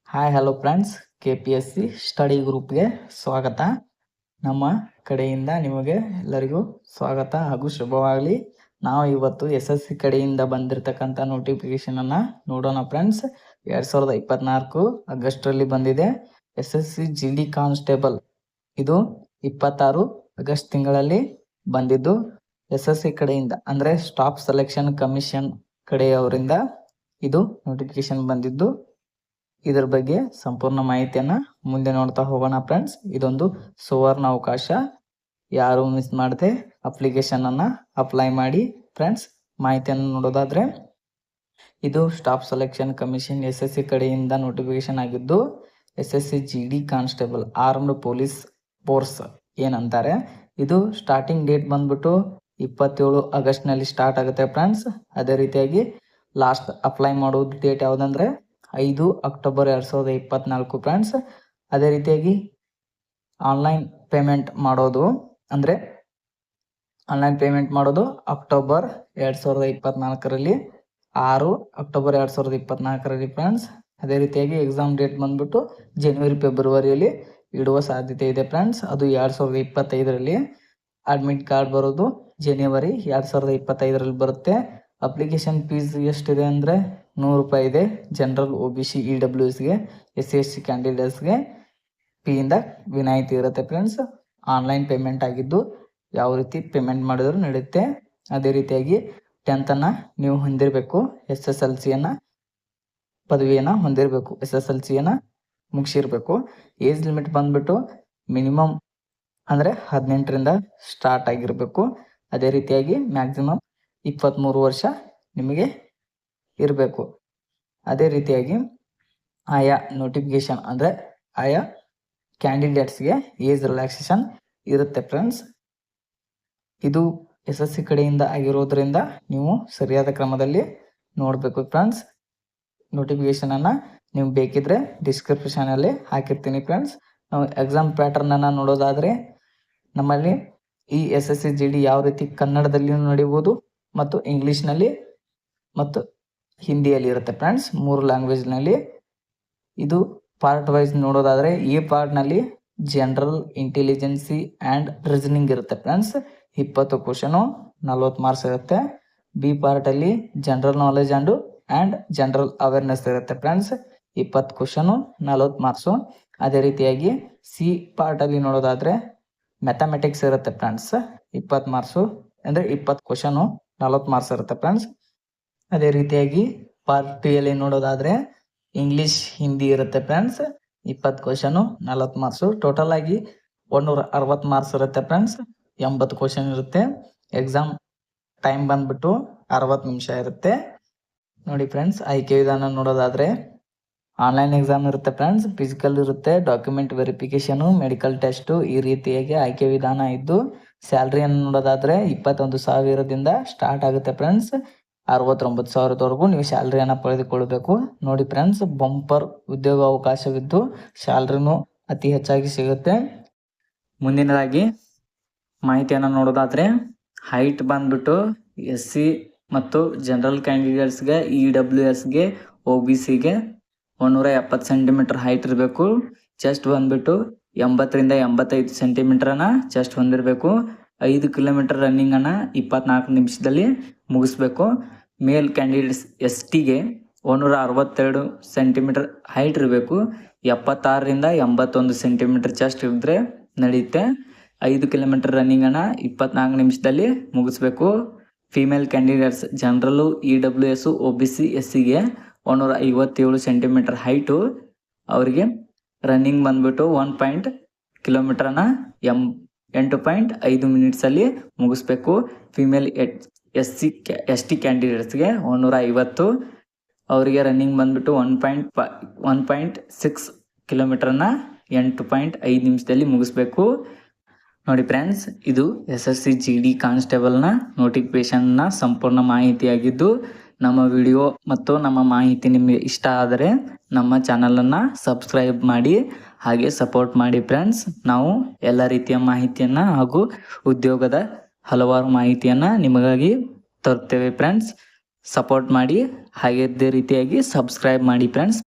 Hi hello friends, KPSC study ಗ್ರೂಪ್ಗೆ ಸ್ವಾಗತ. ನಮ್ಮ ಕಡೆಯಿಂದ ನಿಮಗೆ ಎಲ್ಲರಿಗೂ ಸ್ವಾಗತ ಹಾಗೂ ಶುಭವಾಗಲಿ. ನಾವು ಇವತ್ತು SSC ಕಡೆಯಿಂದ ಬಂದಿರತಕ್ಕಂಥ ನೋಟಿಫಿಕೇಶನನ್ನು ನೋಡೋಣ ಫ್ರೆಂಡ್ಸ್. 2024 ಆಗಸ್ಟಲ್ಲಿ ಬಂದಿದೆ. SSC GD ಕಾನ್ಸ್ಟೇಬಲ್ ಇದು 26 ಆಗಸ್ಟ್ ತಿಂಗಳಲ್ಲಿ ಬಂದಿದ್ದು SSC ಕಡೆಯಿಂದ ಅಂದರೆ ಸ್ಟಾಫ್ ಸೆಲೆಕ್ಷನ್ ಕಮಿಷನ್ ಕಡೆಯವರಿಂದ ಇದು ನೋಟಿಫಿಕೇಶನ್ ಬಂದಿದ್ದು. ಇದರ ಬಗ್ಗೆ ಸಂಪೂರ್ಣ ಮಾಹಿತಿಯನ್ನು ಮುಂದೆ ನೋಡ್ತಾ ಹೋಗೋಣ ಫ್ರೆಂಡ್ಸ್. ಇದೊಂದು ಸುವರ್ಣ ಅವಕಾಶ, ಯಾರು ಮಿಸ್ ಮಾಡದೆ ಅಪ್ಲಿಕೇಶನನ್ನು ಅಪ್ಲೈ ಮಾಡಿ ಫ್ರೆಂಡ್ಸ್. ಮಾಹಿತಿಯನ್ನು ನೋಡೋದಾದರೆ, ಇದು ಸ್ಟಾಫ್ ಸೆಲೆಕ್ಷನ್ ಕಮಿಷನ್ SSC ಕಡೆಯಿಂದ ನೋಟಿಫಿಕೇಶನ್ ಆಗಿದ್ದು, SSC GD constable armed police force ಏನಂತಾರೆ. ಇದು ಸ್ಟಾರ್ಟಿಂಗ್ ಡೇಟ್ ಬಂದ್ಬಿಟ್ಟು 27 ಆಗಸ್ಟ್ನಲ್ಲಿ ಸ್ಟಾರ್ಟ್ ಆಗುತ್ತೆ ಫ್ರೆಂಡ್ಸ್. ಅದೇ ರೀತಿಯಾಗಿ ಲಾಸ್ಟ್ ಅಪ್ಲೈ ಮಾಡೋದು ಡೇಟ್ ಯಾವುದಂದ್ರೆ 5 ಅಕ್ಟೋಬರ್ 2024 ಫ್ರೆಂಡ್ಸ್. ಅದೇ ರೀತಿಯಾಗಿ ಆನ್ಲೈನ್ ಪೇಮೆಂಟ್ ಮಾಡೋದು ಅಕ್ಟೋಬರ್ 2024ರಲ್ಲಿ 6 ಅಕ್ಟೋಬರ್ 2024ರಲ್ಲಿ ಫ್ರೆಂಡ್ಸ್. ಅದೇ ರೀತಿಯಾಗಿ ಎಕ್ಸಾಮ್ ಡೇಟ್ ಬಂದ್ಬಿಟ್ಟು ಜನವರಿ ಫೆಬ್ರವರಿಯಲ್ಲಿ ಇಡುವ ಸಾಧ್ಯತೆ ಇದೆ ಫ್ರೆಂಡ್ಸ್. ಅದು 2025ರಲ್ಲಿ. ಅಡ್ಮಿಟ್ ಕಾರ್ಡ್ ಬರೋದು ಜನವರಿ 2025ರಲ್ಲಿ ಬರುತ್ತೆ. ಅಪ್ಲಿಕೇಶನ್ ಫೀಸ್ ಎಷ್ಟಿದೆ ಅಂದರೆ 100 ರೂಪಾಯಿ ಇದೆ. ಜನರಲ್, OBC, EWSಗೆ, SC/ST ಕ್ಯಾಂಡಿಡೇಟ್ಸ್ಗೆ ಫೀಯಿಂದ ವಿನಾಯಿತಿ ಇರುತ್ತೆ ಫ್ರೆಂಡ್ಸ್. ಆನ್ಲೈನ್ ಪೇಮೆಂಟ್ ಆಗಿದ್ದು ಯಾವ ರೀತಿ ಪೇಮೆಂಟ್ ಮಾಡಿದ್ರು ನಡೆಯುತ್ತೆ. ಅದೇ ರೀತಿಯಾಗಿ 10th ನೀವು ಹೊಂದಿರಬೇಕು. SSLCಯನ್ನು ಪದವಿಯನ್ನು ಹೊಂದಿರಬೇಕು. SSLCಯನ್ನು ಮುಗಿಸಿರ್ಬೇಕು. ಏಜ್ ಲಿಮಿಟ್ ಬಂದ್ಬಿಟ್ಟು ಮಿನಿಮಮ್ ಅಂದರೆ 18ರಿಂದ ಸ್ಟಾರ್ಟ್ ಆಗಿರಬೇಕು. ಅದೇ ರೀತಿಯಾಗಿ ಮ್ಯಾಕ್ಸಿಮಮ್ 23 ವರ್ಷ ನಿಮಗೆ ಇರಬೇಕು. ಅದೇ ರೀತಿಯಾಗಿ ಆಯಾ ನೋಟಿಫಿಕೇಶನ್ ಅಂದರೆ ಆಯಾ ಕ್ಯಾಂಡಿಡೇಟ್ಸ್ಗೆ ಏಜ್ ರಿಲ್ಯಾಕ್ಸೇಷನ್ ಇರುತ್ತೆ ಫ್ರೆಂಡ್ಸ್. ಇದು SSC ಕಡೆಯಿಂದ ಆಗಿರೋದ್ರಿಂದ ನೀವು ಸರಿಯಾದ ಕ್ರಮದಲ್ಲಿ ನೋಡಬೇಕು ಫ್ರೆಂಡ್ಸ್. ನೋಟಿಫಿಕೇಶನನ್ನು ನೀವು ಬೇಕಿದ್ರೆ ಡಿಸ್ಕ್ರಿಪ್ಷನಲ್ಲಿ ಹಾಕಿರ್ತೀನಿ ಫ್ರೆಂಡ್ಸ್. ನಾವು ಎಕ್ಸಾಮ್ ಪ್ಯಾಟರ್ನನ್ನು ನೋಡೋದಾದರೆ, ನಮ್ಮಲ್ಲಿ ಈ SSC GD ಯಾವ ರೀತಿ ಕನ್ನಡದಲ್ಲಿಯೂ ನಡೀಬೋದು ಮತ್ತು ಇಂಗ್ಲೀಷ್ನಲ್ಲಿ ಮತ್ತು ಹಿಂದಿಯಲ್ಲಿ ಇರುತ್ತೆ ಫ್ರೆಂಡ್ಸ್. 3 ಲ್ಯಾಂಗ್ವೇಜ್ನಲ್ಲಿ. ಇದು ಪಾರ್ಟ್ ವೈಸ್ ನೋಡೋದಾದರೆ, ಈ ಪಾರ್ಟ್ನಲ್ಲಿ ಜನರಲ್ ಇಂಟೆಲಿಜೆನ್ಸಿ ಆ್ಯಂಡ್ ರೀಸನಿಂಗ್ ಇರುತ್ತೆ ಫ್ರೆಂಡ್ಸ್. 20 ಕ್ವಶನು, 40 ಮಾರ್ಕ್ಸ್ ಇರುತ್ತೆ. B ಪಾರ್ಟಲ್ಲಿ general knowledge and general awareness ಇರುತ್ತೆ ಫ್ರೆಂಡ್ಸ್. 20 question, 40 marks. ಅದೇ ರೀತಿಯಾಗಿ C ಪಾರ್ಟಲ್ಲಿ ನೋಡೋದಾದರೆ ಮ್ಯಾಥಮೆಟಿಕ್ಸ್ ಇರುತ್ತೆ ಫ್ರೆಂಡ್ಸ್. 20 ಮಾರ್ಕ್ಸು ಅಂದರೆ 20 ಕ್ವಶನು, 40 ಮಾರ್ಕ್ಸ್ ಇರುತ್ತೆ ಫ್ರೆಂಡ್ಸ್. ಅದೇ ರೀತಿಯಾಗಿ ಪಾರ್ಟ್ 2ಯಲ್ಲಿ ನೋಡೋದಾದರೆ ಇಂಗ್ಲೀಷ್, ಹಿಂದಿ ಇರುತ್ತೆ ಫ್ರೆಂಡ್ಸ್. 20 question, 40 marks. ಟೋಟಲ್ ಆಗಿ 160 ಮಾರ್ಕ್ಸ್ ಇರುತ್ತೆ ಫ್ರೆಂಡ್ಸ್. 80 ಕ್ವಶನ್ ಇರುತ್ತೆ. ಎಕ್ಸಾಮ್ ಟೈಮ್ ಬಂದ್ಬಿಟ್ಟು 60 ನಿಮಿಷ ಇರುತ್ತೆ. ನೋಡಿ ಫ್ರೆಂಡ್ಸ್, ಆಯ್ಕೆ ವಿಧಾನ ನೋಡೋದಾದರೆ ಆನ್ಲೈನ್ ಎಕ್ಸಾಮ್ ಇರುತ್ತೆ ಫ್ರೆಂಡ್ಸ್, ಫಿಸಿಕಲ್ ಇರುತ್ತೆ, ಡಾಕ್ಯುಮೆಂಟ್ ವೆರಿಫಿಕೇಷನು, ಮೆಡಿಕಲ್ ಟೆಸ್ಟು, ಈ ರೀತಿಯಾಗಿ ಆಯ್ಕೆ ವಿಧಾನ ಇದ್ದು, ಸ್ಯಾಲ್ರಿಯನ್ನು ನೋಡೋದಾದರೆ 21,000ದಿಂದ ಸ್ಟಾರ್ಟ್ ಆಗುತ್ತೆ ಫ್ರೆಂಡ್ಸ್. 69,000ವರೆಗೂ ನೀವು ಸ್ಯಾಲ್ರಿಯನ್ನು ಪಡೆದುಕೊಳ್ಳಬೇಕು. ನೋಡಿ ಫ್ರೆಂಡ್ಸ್, ಬಂಪರ್ ಉದ್ಯೋಗ ಅವಕಾಶವಿದ್ದು ಸ್ಯಾಲ್ರಿನೂ ಅತಿ ಹೆಚ್ಚಾಗಿ ಸಿಗುತ್ತೆ. ಮುಂದಿನದಾಗಿ ಮಾಹಿತಿಯನ್ನು ನೋಡೋದಾದರೆ, ಹೈಟ್ ಬಂದ್ಬಿಟ್ಟು SC ಮತ್ತು ಜನರಲ್ ಕ್ಯಾಂಡಿಡೇಟ್ಸ್ಗೆ, EWSಗೆ, OBCಗೆ 170 ಸೆಂಟಿಮೀಟರ್ ಹೈಟ್ ಇರಬೇಕು. ಚೆಸ್ಟ್ ಬಂದ್ಬಿಟ್ಟು 80ರಿಂದ 85 ಸೆಂಟಿಮೀಟರನ್ನು ಚೆಸ್ಟ್ ಹೊಂದಿರಬೇಕು. 5 ಕಿಲೋಮೀಟರ್ ರನ್ನಿಂಗನ್ನು 24 ನಿಮಿಷದಲ್ಲಿ ಮುಗಿಸ್ಬೇಕು. ಮೇಲ್ ಕ್ಯಾಂಡಿಡೇಟ್ಸ್ STಗೆ 162 ಸೆಂಟಿಮೀಟರ್ ಹೈಟ್ ಇರಬೇಕು. 76ರಿಂದ 81 ಸೆಂಟಿಮೀಟರ್ ಚೆಸ್ಟ್ ಇದ್ದರೆ ನಡೆಯುತ್ತೆ. 5 ಕಿಲೋಮೀಟರ್ ರನ್ನಿಂಗನ್ನು 24 ನಿಮಿಷದಲ್ಲಿ ಮುಗಿಸ್ಬೇಕು. ಫೀಮೇಲ್ ಕ್ಯಾಂಡಿಡೇಟ್ಸ್ ಜನರಲ್ಲು, EWS, OBC, SCಗೆ 157 ಸೆಂಟಿಮೀಟರ್ ಹೈಟು. ಅವರಿಗೆ ರನ್ನಿಂಗ್ ಬಂದ್ಬಿಟ್ಟು 1 ಕಿಲೋಮೀಟರನ್ನು 8.5 ಮಿನಿಟ್ಸಲ್ಲಿ ಮುಗಿಸ್ಬೇಕು. ಫಿಮೇಲ್ ST ಕ್ಯಾಂಡಿಡೇಟ್ಸ್ಗೆ 150, ಅವರಿಗೆ ರನ್ನಿಂಗ್ ಬಂದ್ಬಿಟ್ಟು 1.6 ಕಿಲೋಮೀಟರನ್ನು 8.5 ನಿಮಿಷದಲ್ಲಿ ಮುಗಿಸ್ಬೇಕು. ನೋಡಿ ಫ್ರೆಂಡ್ಸ್, ಇದು SSC GD ಕಾನ್ಸ್ಟೇಬಲ್ನ ನೋಟಿಫಿಕೇಶನ್ನ ಸಂಪೂರ್ಣ ಮಾಹಿತಿಯಾಗಿದ್ದು, ನಮ್ಮ ವಿಡಿಯೋ ಮತ್ತು ನಮ್ಮ ಮಾಹಿತಿ ನಿಮಗೆ ಇಷ್ಟ ಆದರೆ ನಮ್ಮ ಚಾನಲನ್ನು ಸಬ್ಸ್ಕ್ರೈಬ್ ಮಾಡಿ, ಹಾಗೆ ಸಪೋರ್ಟ್ ಮಾಡಿ ಫ್ರೆಂಡ್ಸ್. ನಾವು ಎಲ್ಲ ರೀತಿಯ ಮಾಹಿತಿಯನ್ನು ಹಾಗೂ ಉದ್ಯೋಗದ ಹಲವಾರು ಮಾಹಿತಿಯನ್ನು ನಿಮಗಾಗಿ ತರುತ್ತೇವೆ ಫ್ರೆಂಡ್ಸ್. ಸಪೋರ್ಟ್ ಮಾಡಿ, ಹಾಗೆ ಇದೇ ರೀತಿಯಾಗಿ ಸಬ್ಸ್ಕ್ರೈಬ್ ಮಾಡಿ ಫ್ರೆಂಡ್ಸ್.